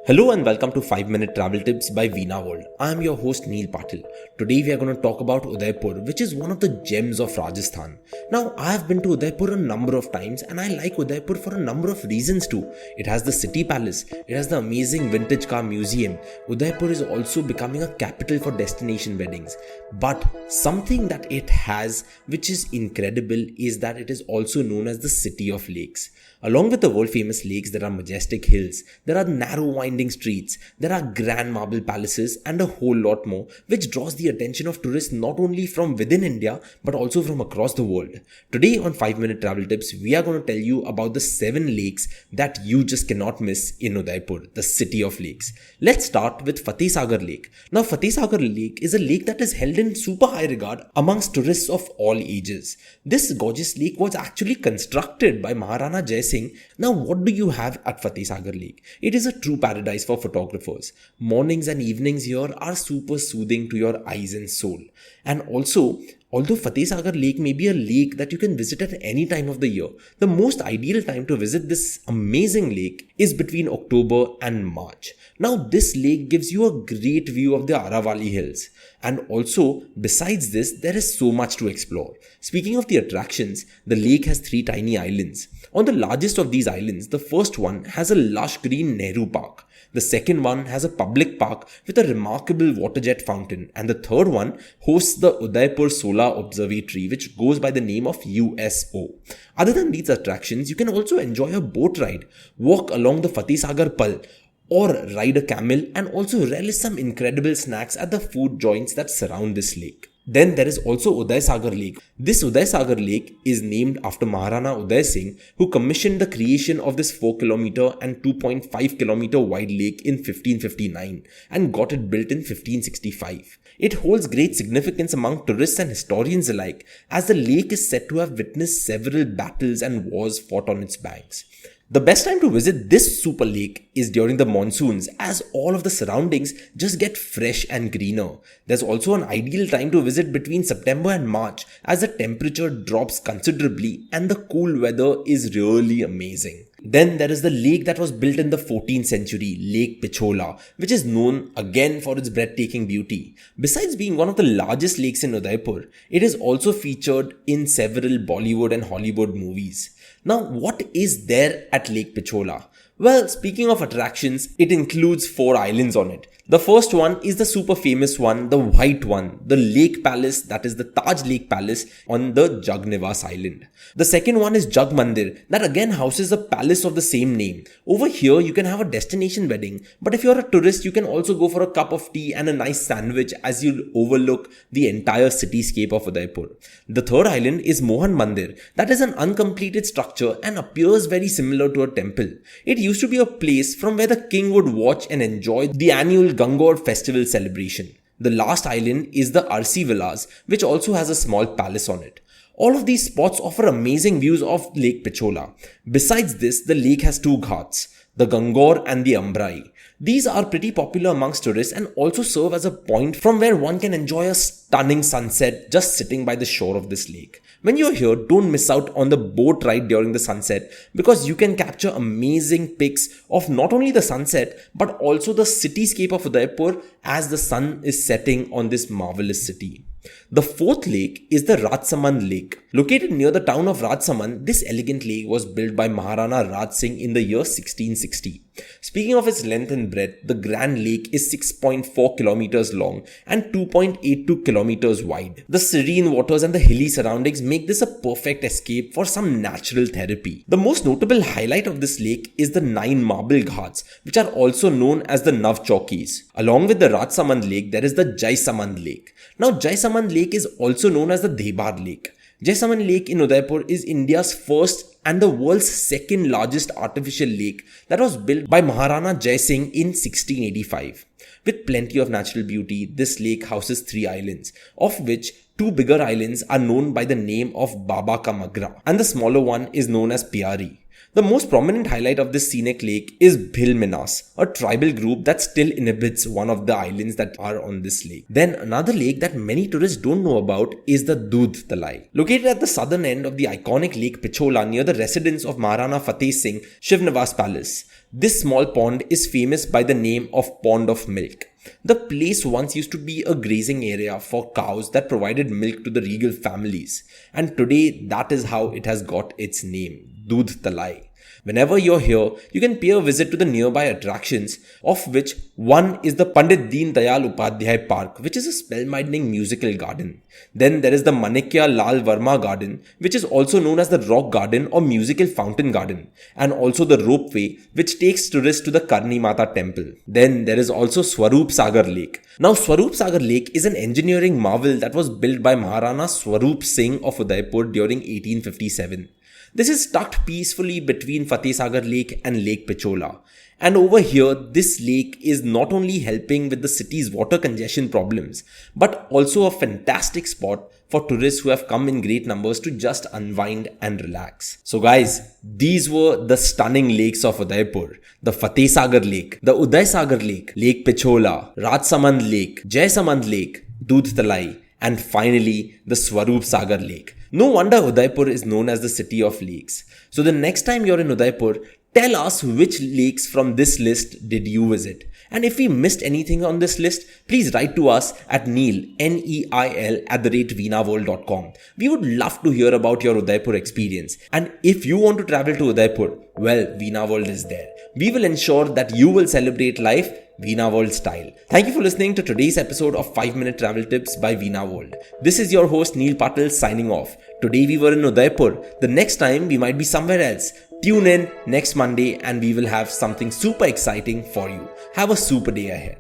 Hello and welcome to 5 Minute Travel Tips by Veena World. I am your host Neil Patil. Today we are going to talk about Udaipur, which is one of the gems of Rajasthan. Now, I have been to Udaipur a number of times and I like Udaipur for a number of reasons too. It has the city palace, it has the amazing vintage car museum. Udaipur is also becoming a capital for destination weddings. But something that it has, which is incredible, is that it is also known as the City of Lakes. Along with the world famous lakes, there are majestic hills, there are narrow winding streets, there are grand marble palaces and a whole lot more, which draws the attention of tourists not only from within India but also from across the world. Today on 5 Minute Travel Tips, we are going to tell you about the 7 lakes that you just cannot miss in Udaipur, the City of Lakes. Let's start with Fateh Sagar Lake. Now, Fateh Sagar Lake is a lake that is held in super high regard amongst tourists of all ages. This gorgeous lake was actually constructed by Maharana Jai Singh. Now, what do you have at Fateh Sagar Lake? It is a true paradise for photographers. Mornings and evenings here are super soothing to your eyes and soul. And also, although Fateh Sagar Lake may be a lake that you can visit at any time of the year, the most ideal time to visit this amazing lake is between October and March. Now, this lake gives you a great view of the Aravalli Hills. And also, besides this, there is so much to explore. Speaking of the attractions, the lake has 3 tiny islands. On the largest of these islands, the first one has a lush green Nehru Park. The second one has a public park with a remarkable water jet fountain, and the third one hosts the Udaipur Solar Observatory, which goes by the name of USO. Other than these attractions, you can also enjoy a boat ride, walk along the Fateh Sagar Pal, or ride a camel, and also relish some incredible snacks at the food joints that surround this lake. Then there is also Uday Sagar Lake. This Uday Sagar Lake is named after Maharana Uday Singh, who commissioned the creation of this 4 km and 2.5 km wide lake in 1559 and got it built in 1565. It holds great significance among tourists and historians alike, as the lake is said to have witnessed several battles and wars fought on its banks. The best time to visit this super lake is during the monsoons, as all of the surroundings just get fresh and greener. There's also an ideal time to visit between September and March, as the temperature drops considerably and the cool weather is really amazing. Then there is the lake that was built in the 14th century, Lake Pichola, which is known again for its breathtaking beauty. Besides being one of the largest lakes in Udaipur, it is also featured in several Bollywood and Hollywood movies. Now, what is there at Lake Pichola? Well, speaking of attractions, it includes 4 islands on it. The first one is the super famous one, the white one, the Lake Palace, that is the Taj Lake Palace on the Jagnivas Island. The second one is Jag Mandir, that again houses a palace of the same name. Over here, you can have a destination wedding, but if you're a tourist, you can also go for a cup of tea and a nice sandwich as you overlook the entire cityscape of Udaipur. The third island is Mohan Mandir, that is an uncompleted structure and appears very similar to a temple. It used to be a place from where the king would watch and enjoy the annual Gangaur festival celebration. The last island is the Arsi Villas, which also has a small palace on it. All of these spots offer amazing views of Lake Pichola. Besides this, the lake has 2 ghats, the Gangaur and the Ambrai. These are pretty popular amongst tourists and also serve as a point from where one can enjoy a stunning sunset just sitting by the shore of this lake. When you're here, don't miss out on the boat ride during the sunset, because you can capture amazing pics of not only the sunset but also the cityscape of Udaipur as the sun is setting on this marvelous city. The fourth lake is the Rajsamand Lake. Located near the town of Rajsamand, this elegant lake was built by Maharana Raj Singh in the year 1660. Speaking of its length and breadth, the Grand Lake is 6.4 kilometers long and 2.82 kilometers wide. The serene waters and the hilly surroundings make this a perfect escape for some natural therapy. The most notable highlight of this lake is the 9 marble ghats, which are also known as the Nav Chowkis. Along with the Rajsamand Lake, there is the Jaisamand Lake. Now, Jaisamand Lake is also known as the Debar Lake. Jaisamand Lake in Udaipur is India's first and the world's second largest artificial lake that was built by Maharana Jai Singh in 1685. With plenty of natural beauty, this lake houses 3 islands, of which 2 bigger islands are known by the name of Baba Ka Magra and the smaller one is known as Pyari. The most prominent highlight of this scenic lake is Bhil Minas, a tribal group that still inhabits one of the islands that are on this lake. Then another lake that many tourists don't know about is the Dudh Talai. Located at the southern end of the iconic Lake Pichola near the residence of Maharana Fateh Singh Shivnivas Palace. This small pond is famous by the name of Pond of Milk. The place once used to be a grazing area for cows that provided milk to the regal families, and today that is how it has got its name, Dudh Talai. Whenever you're here, you can pay a visit to the nearby attractions, of which one is the Pandit Deen Dayal Upadhyay Park, which is a spellbinding musical garden. Then there is the Manikya Lal Verma Garden, which is also known as the Rock Garden or Musical Fountain Garden, and also the ropeway, which takes tourists to the Karni Mata temple. Then there is also Swaroop Sagar Lake. Now Swaroop Sagar Lake is an engineering marvel that was built by Maharana Swaroop Singh of Udaipur during 1857. This is tucked peacefully between Fateh Sagar Lake and Lake Pichola. And over here, this lake is not only helping with the city's water congestion problems, but also a fantastic spot for tourists who have come in great numbers to just unwind and relax. So guys, these were the stunning lakes of Udaipur. The Fateh Sagar Lake, the Uday Sagar Lake, Lake Pichola, Rajsamand Lake, Jaisamand Lake, Dudh Talai, and finally the Swaroop Sagar Lake. No wonder Udaipur is known as the city of lakes. So the next time you're in Udaipur, tell us which lakes from this list did you visit. And if we missed anything on this list, please write to us at Neil, Neil @venaworld.com. We would love to hear about your Udaipur experience. And if you want to travel to Udaipur, well, Veena World is there. We will ensure that you will celebrate life Veena World style. Thank you for listening to today's episode of 5-Minute Travel Tips by Veena World. This is your host Neil Patil signing off. Today we were in Udaipur. The next time we might be somewhere else. Tune in next Monday and we will have something super exciting for you. Have a super day ahead.